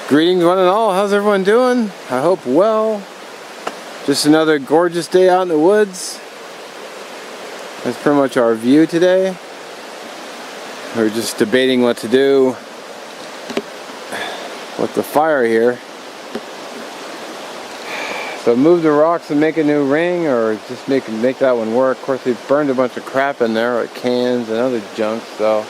Greetings one and all, how's everyone doing? I hope well. Just another gorgeous day out in the woods. That's pretty much our view today. We're just debating what to do with the fire here. So move the rocks and make a new ring, or just make that one work. Of course, we burned a bunch of crap in there, like cans and other junk, so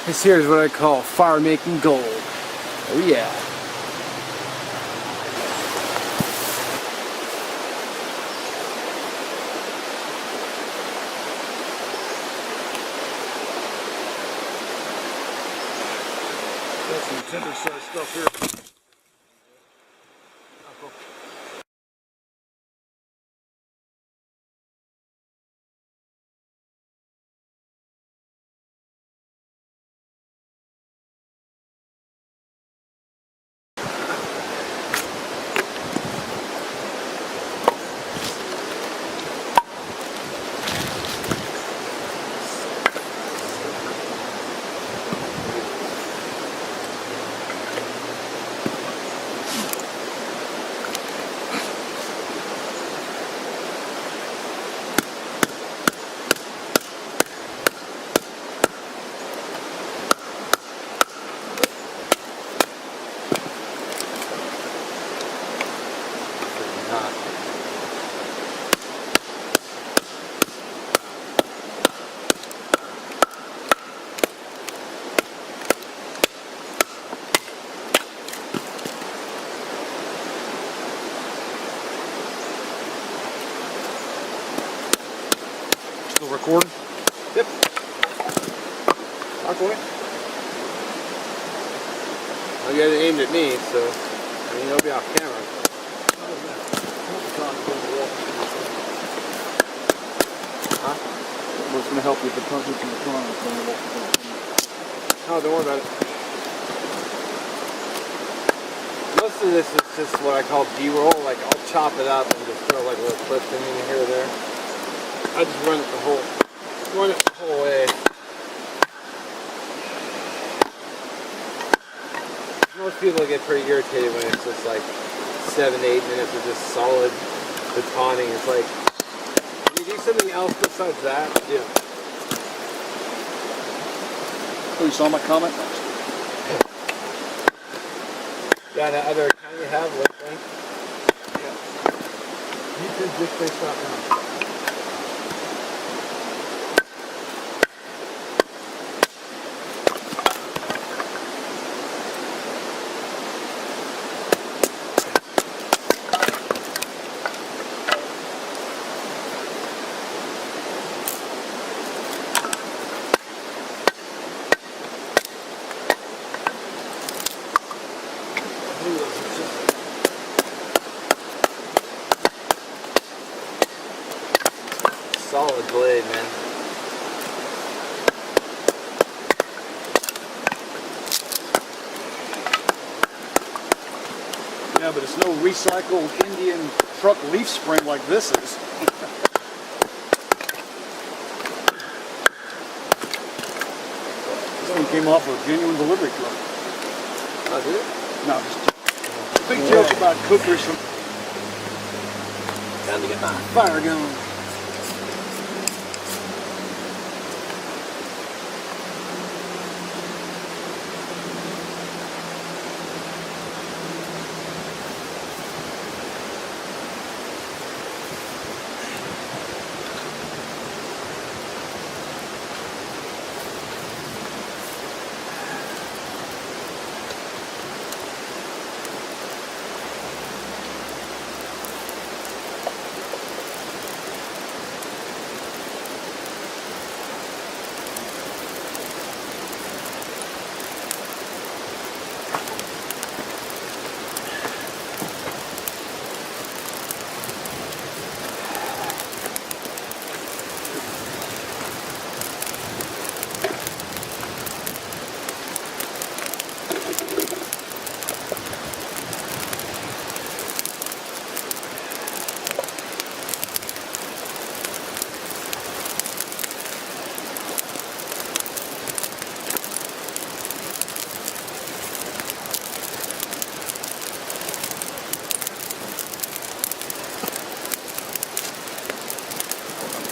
this here is what I call fire making gold. Oh yeah. Got some tender size stuff here. Still recording? Yep. Talk away. Well, you had it aimed at me, so I mean it'll be off camera. Huh? What's going to help you if the trunk is in the front? Oh, don't worry about it. Most of this is just what I call B-roll. Like I'll chop it up and just throw like little clips in here or there. I just run it the whole way. Most people get pretty irritated when it's just like 7-8 minutes of just solid batoning. It's like, can you do something else besides that? Yeah. Oh, you saw my comment? Yeah, that other account you have, what thing? Yeah. YouTubeDickface.com. recycled Indian truck leaf spring like this is. This one came off a genuine delivery truck. Oh, did it? No, just big joke about cookers from. Time to get my Fire going.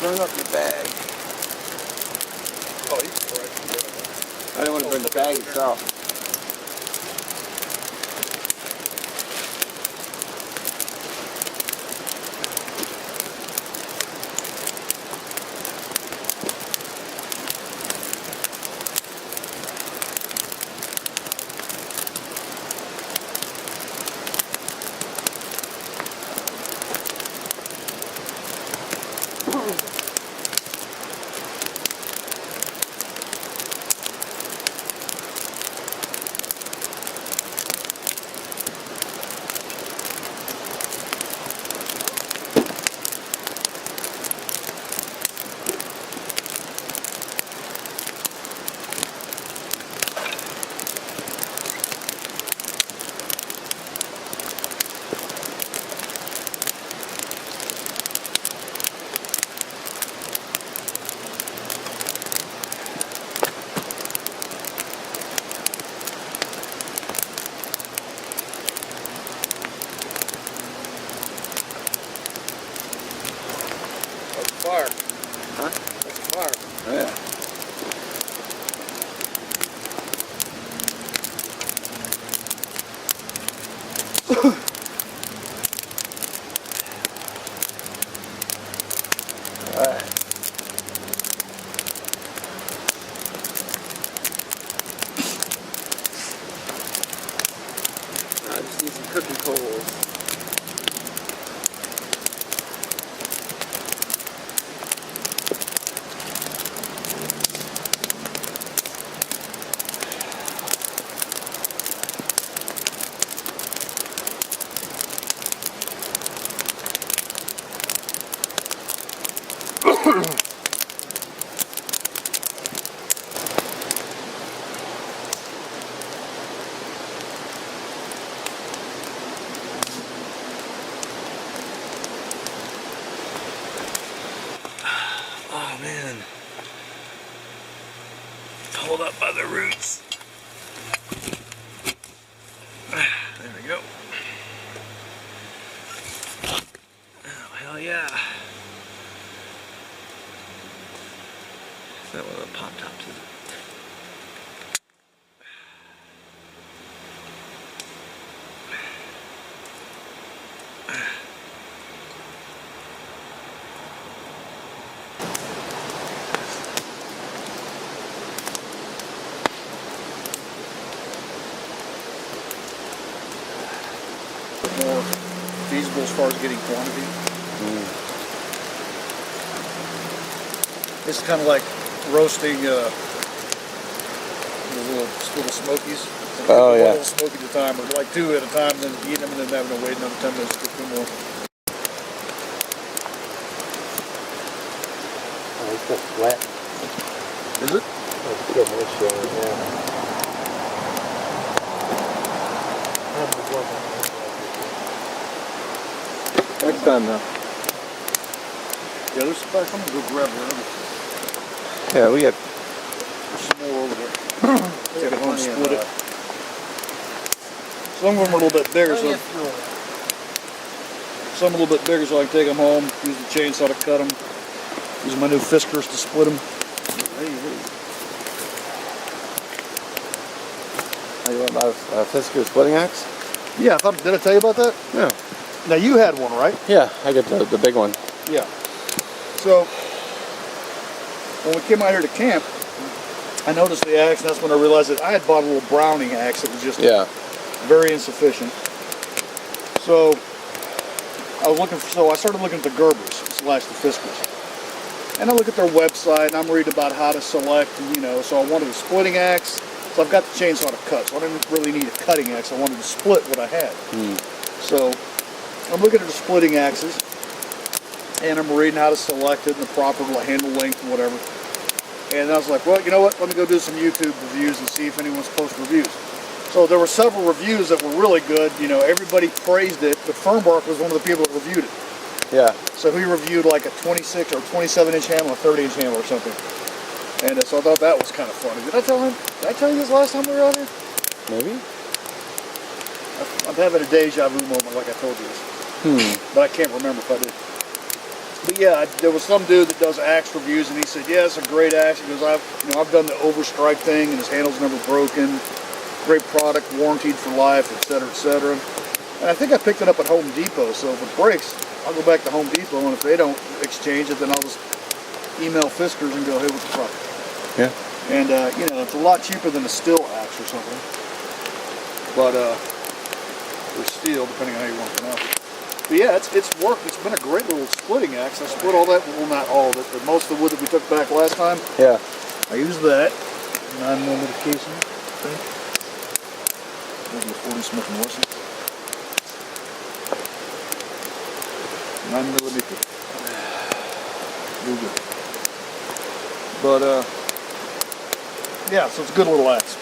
Burn up your bag. Oh, he's correct. I didn't want to burn the bag itself. Fire. Huh? That's a fire. Oh, yeah. Alright. I just need some cooking coals. Oh man, hold up by the roots. There we go. Oh hell yeah! Is that one of the pop tops? Is it? More feasible as far as getting quantity. It's kind of like roasting the little smokies. Oh, One yeah. little smoky at a time, or like two at a time, then eating them and then having to wait another 10 minutes to get two more. Oh, it's just flat. Is it? Oh, it's still moisture, yeah. done though. Yeah, there's some back. I'm gonna go grab one. Yeah, we got. There's some more over there. Take it home and split it. Some of them are a little bit bigger, so some a little bit bigger, so I can take them home. Use the chainsaw to cut them. Use my new fiskers to split them. Oh, you want my Fisker splitting axe? Yeah, did I tell you about that? Yeah. Now you had one, right? Yeah, I got the big one. Yeah. So when we came out here to camp, I noticed the axe, and that's when I realized that I had bought a little Browning axe that was just very insufficient. So I started looking at the Gerbers / the Fiskers. And I look at their website, and I'm reading about how to select, so I wanted a splitting axe. So I've got the chainsaw to cut, so I didn't really need a cutting axe. I wanted to split what I had. So I'm looking at the splitting axes, and I'm reading how to select it and the proper handle length and whatever. And I was like, well, you know what? Let me go do some YouTube reviews and see if anyone's posted reviews. So there were several reviews that were really good. Everybody praised it, but Fernbark was one of the people that reviewed it. Yeah. So he reviewed like a 26 or 27-inch handle, a 30-inch handle or something. And so I thought that was kind of funny. Did I tell you this last time we were out here? Maybe. I'm having a deja vu moment like I told you this. But I can't remember if I did. But yeah, there was some dude that does axe reviews, and he said, yeah, it's a great axe. He goes, I've done the overstrike thing, and his handle's never broken. Great product, warranted for life, etc., etc. And I think I picked it up at Home Depot, so if it breaks, I'll go back to Home Depot, and if they don't exchange it, then I'll just email Fiskers and go, hey, what's the problem? Yeah. And, it's a lot cheaper than a steel axe or something. But, or steel, depending on how you want to pronounce it. But yeah, it's worked. It's been a great little splitting axe. I split all that, well, not all of it, but most of the wood that we took back last time. Yeah. I used that 9mm casing, I think. Maybe a 40 Smith & Wesson. 9mm. Real good. But yeah, so it's a good little axe.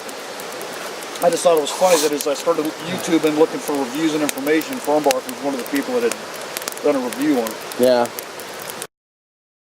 I just thought it was funny that as I started YouTube and looking for reviews and information, Fernbark was one of the people that had done a review on it. Yeah.